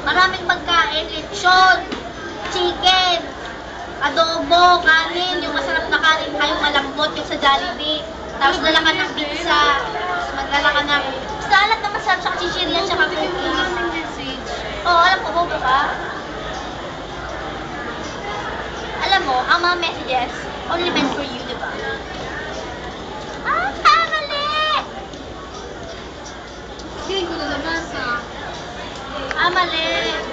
Maraming pagkain, lechon, chicken, adobo, kanin, yung masarap na kanin, yung malambot, yung sa Jollibee. Tapos dala ka ng pizza, magdala ka ng salad na masarap, tsaka chichirya, tsaka cookies. Oo, alam ko, bobo ka. Alam mo, ang mga messages, only meant for you, diba? Ah, mali! Hindi ko na nabasa. Ah, mali.